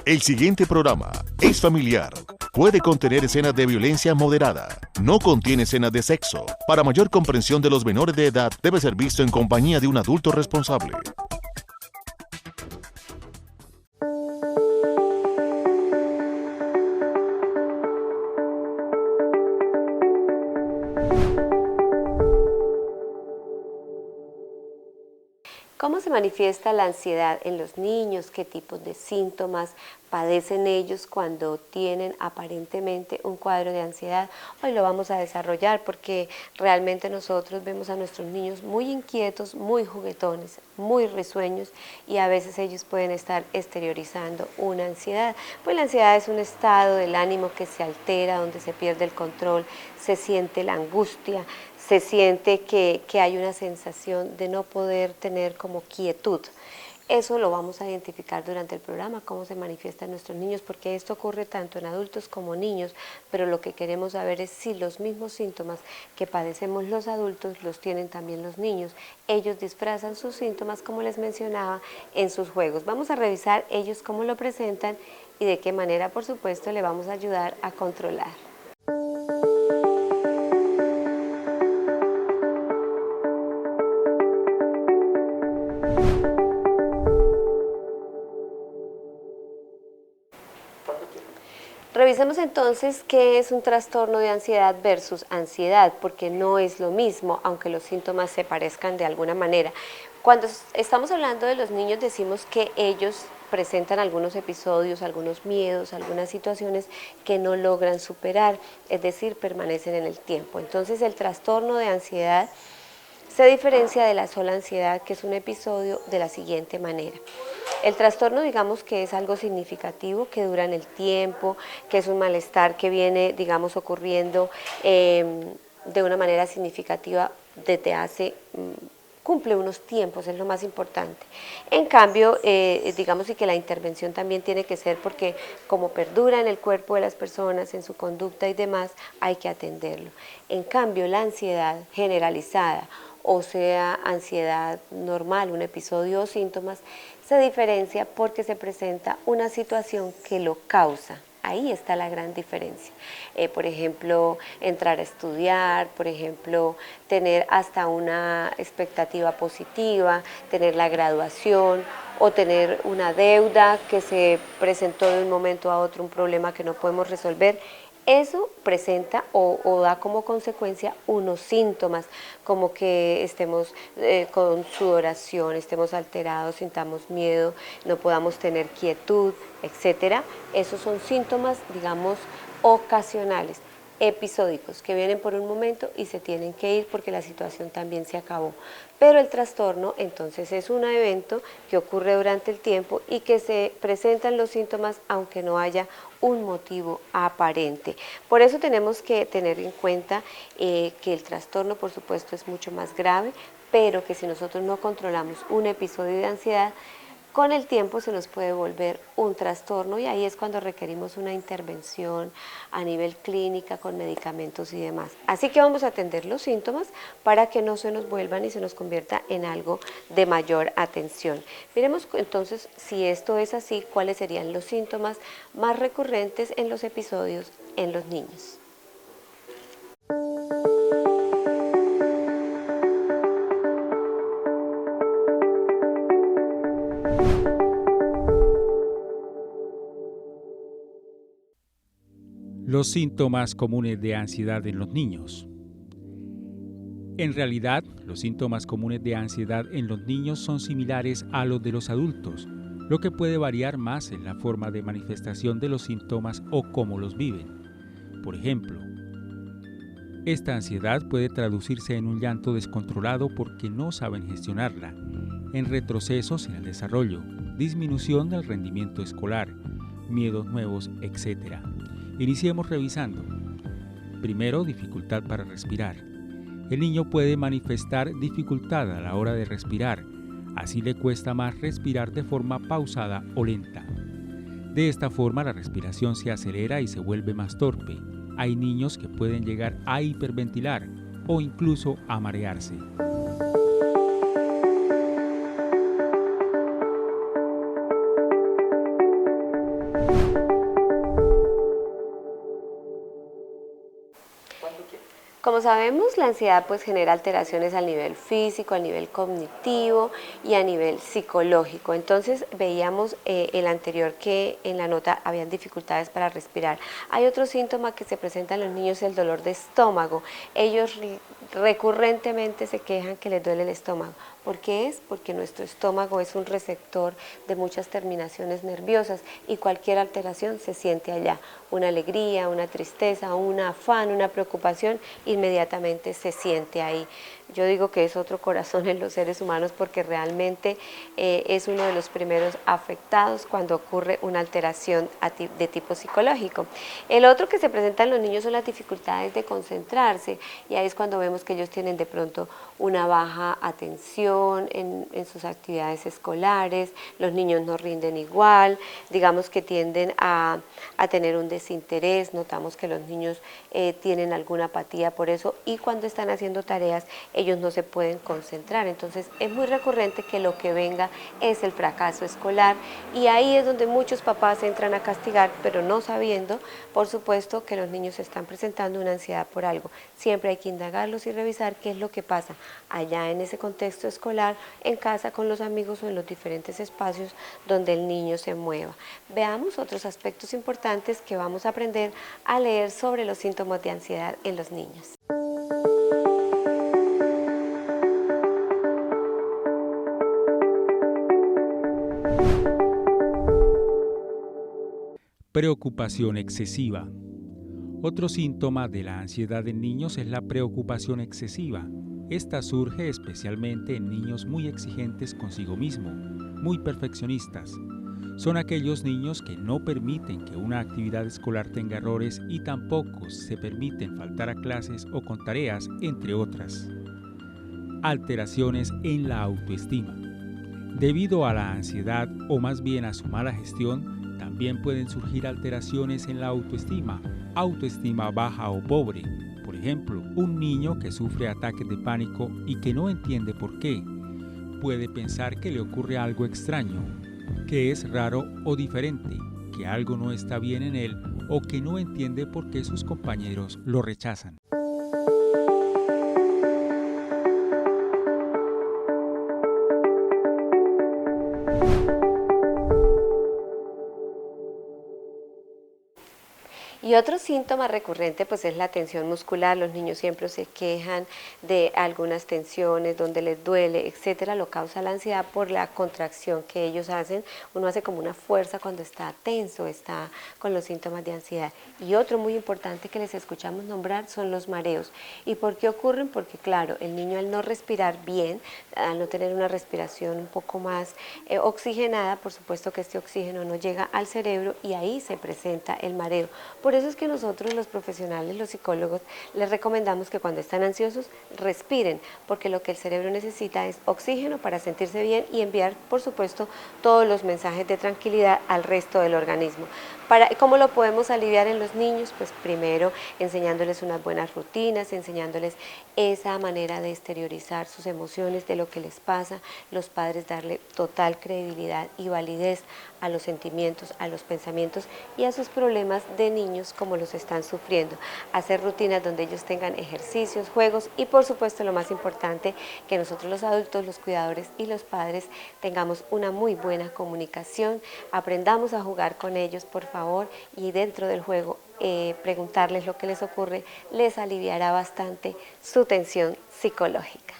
El siguiente programa es familiar. Puede contener escenas de violencia moderada. No contiene escenas de sexo. Para mayor comprensión de los menores de edad, debe ser visto en compañía de un adulto responsable. ¿Cómo se manifiesta la ansiedad en los niños? ¿Qué tipos de síntomas padecen ellos cuando tienen aparentemente un cuadro de ansiedad? Hoy lo vamos a desarrollar porque realmente nosotros vemos a nuestros niños muy inquietos, muy juguetones, muy risueños y a veces ellos pueden estar exteriorizando una ansiedad. Pues la ansiedad es un estado del ánimo que se altera, donde se pierde el control, se siente la angustia, se siente que hay una sensación de no poder tener como quietud. Eso lo vamos a identificar durante el programa, cómo se manifiesta en nuestros niños, porque esto ocurre tanto en adultos como niños, pero lo que queremos saber es si los mismos síntomas que padecemos los adultos los tienen también los niños. Ellos disfrazan sus síntomas, como les mencionaba, en sus juegos. Vamos a revisar ellos cómo lo presentan y de qué manera, por supuesto, le vamos a ayudar a controlar. Revisemos entonces qué es un trastorno de ansiedad versus ansiedad, porque no es lo mismo, aunque los síntomas se parezcan de alguna manera. Cuando estamos hablando de los niños decimos que ellos presentan algunos episodios, algunos miedos, algunas situaciones que no logran superar, es decir, permanecen en el tiempo. Entonces el trastorno de ansiedad se diferencia de la sola ansiedad, que es un episodio, de la siguiente manera. El trastorno, digamos que es algo significativo, que dura en el tiempo, que es un malestar que viene, digamos, ocurriendo de una manera significativa desde hace, cumple unos tiempos, es lo más importante. En cambio, digamos y que la intervención también tiene que ser porque como perdura en el cuerpo de las personas, en su conducta y demás, hay que atenderlo. En cambio, la ansiedad generalizada, o sea, ansiedad normal, un episodio o síntomas, se diferencia porque se presenta una situación que lo causa. Ahí está la gran diferencia. Por ejemplo, entrar a estudiar, por ejemplo, tener hasta una expectativa positiva, tener la graduación o tener una deuda que se presentó de un momento a otro, un problema que no podemos resolver. Eso presenta o da como consecuencia unos síntomas, como que estemos con sudoración, estemos alterados, sintamos miedo, no podamos tener quietud, etcétera. Esos son síntomas, digamos, ocasionales, episódicos, que vienen por un momento y se tienen que ir porque la situación también se acabó. Pero el trastorno entonces es un evento que ocurre durante el tiempo y que se presentan los síntomas aunque no haya un motivo aparente. Por eso tenemos que tener en cuenta que el trastorno, por supuesto, es mucho más grave, pero que si nosotros no controlamos un episodio de ansiedad, con el tiempo se nos puede volver un trastorno y ahí es cuando requerimos una intervención a nivel clínica con medicamentos y demás. Así que vamos a atender los síntomas para que no se nos vuelvan y se nos convierta en algo de mayor atención. Miremos entonces si esto es así, cuáles serían los síntomas más recurrentes en los episodios en los niños. Los síntomas comunes de ansiedad en los niños. En realidad, los síntomas comunes de ansiedad en los niños son similares a los de los adultos, lo que puede variar más en la forma de manifestación de los síntomas o cómo los viven. Por ejemplo, esta ansiedad puede traducirse en un llanto descontrolado porque no saben gestionarla, en retrocesos en el desarrollo, disminución del rendimiento escolar, miedos nuevos, etc. Iniciemos revisando. Primero, dificultad para respirar. El niño puede manifestar dificultad a la hora de respirar, así le cuesta más respirar de forma pausada o lenta. De esta forma la respiración se acelera y se vuelve más torpe. Hay niños que pueden llegar a hiperventilar o incluso a marearse. sabemos, la ansiedad pues genera alteraciones al nivel físico, al nivel cognitivo y a nivel psicológico. Entonces veíamos el anterior que en la nota habían dificultades para respirar. Hay otro síntoma que se presenta en los niños, el dolor de estómago. Ellos recurrentemente se quejan que les duele el estómago. ¿Por qué es? Porque nuestro estómago es un receptor de muchas terminaciones nerviosas y cualquier alteración se siente allá. Una alegría, una tristeza, un afán, una preocupación, inmediatamente se siente ahí. Yo digo que es otro corazón en los seres humanos porque realmente es uno de los primeros afectados cuando ocurre una alteración de tipo psicológico. El otro que se presenta en los niños son las dificultades de concentrarse y ahí es cuando vemos que ellos tienen de pronto una baja atención en sus actividades escolares, los niños no rinden igual, digamos que tienden a tener un desinterés, notamos que los niños tienen alguna apatía por eso y cuando están haciendo tareas ellos no se pueden concentrar, entonces es muy recurrente que lo que venga es el fracaso escolar y ahí es donde muchos papás entran a castigar, pero no sabiendo, por supuesto, que los niños están presentando una ansiedad por algo. Siempre hay que indagarlos y revisar qué es lo que pasa allá en ese contexto escolar, en casa, con los amigos o en los diferentes espacios donde el niño se mueva. Veamos otros aspectos importantes que vamos a aprender a leer sobre los síntomas de ansiedad en los niños. Preocupación excesiva. Otro síntoma de la ansiedad en niños es la preocupación excesiva. Esta surge especialmente en niños muy exigentes consigo mismo, muy perfeccionistas. Son aquellos niños que no permiten que una actividad escolar tenga errores y tampoco se permiten faltar a clases o con tareas, entre otras. Alteraciones en la autoestima. Debido a la ansiedad o más bien a su mala gestión, también pueden surgir alteraciones en la autoestima baja o pobre. Por ejemplo, un niño que sufre ataques de pánico y que no entiende por qué, puede pensar que le ocurre algo extraño, que es raro o diferente, que algo no está bien en él o que no entiende por qué sus compañeros lo rechazan. Y otro síntoma recurrente pues es la tensión muscular. Los niños siempre se quejan de algunas tensiones donde les duele, etcétera. Lo causa la ansiedad por la contracción que ellos hacen. Uno hace como una fuerza cuando está tenso, está con los síntomas de ansiedad. Y otro muy importante que les escuchamos nombrar son los mareos. ¿Y por qué ocurren? Porque claro, el niño al no respirar bien, al no tener una respiración un poco más oxigenada, por supuesto que este oxígeno no llega al cerebro y ahí se presenta el mareo. Por eso es que nosotros los profesionales, los psicólogos, les recomendamos que cuando están ansiosos respiren, porque lo que el cerebro necesita es oxígeno para sentirse bien y enviar, por supuesto, todos los mensajes de tranquilidad al resto del organismo. ¿Cómo lo podemos aliviar en los niños? Pues primero enseñándoles unas buenas rutinas, enseñándoles esa manera de exteriorizar sus emociones, de lo que les pasa, los padres darle total credibilidad y validez a los sentimientos, a los pensamientos y a sus problemas de niños como los están sufriendo. Hacer rutinas donde ellos tengan ejercicios, juegos y por supuesto lo más importante, que nosotros los adultos, los cuidadores y los padres tengamos una muy buena comunicación, aprendamos a jugar con ellos, por favor, y dentro del juego preguntarles lo que les ocurre les aliviará bastante su tensión psicológica.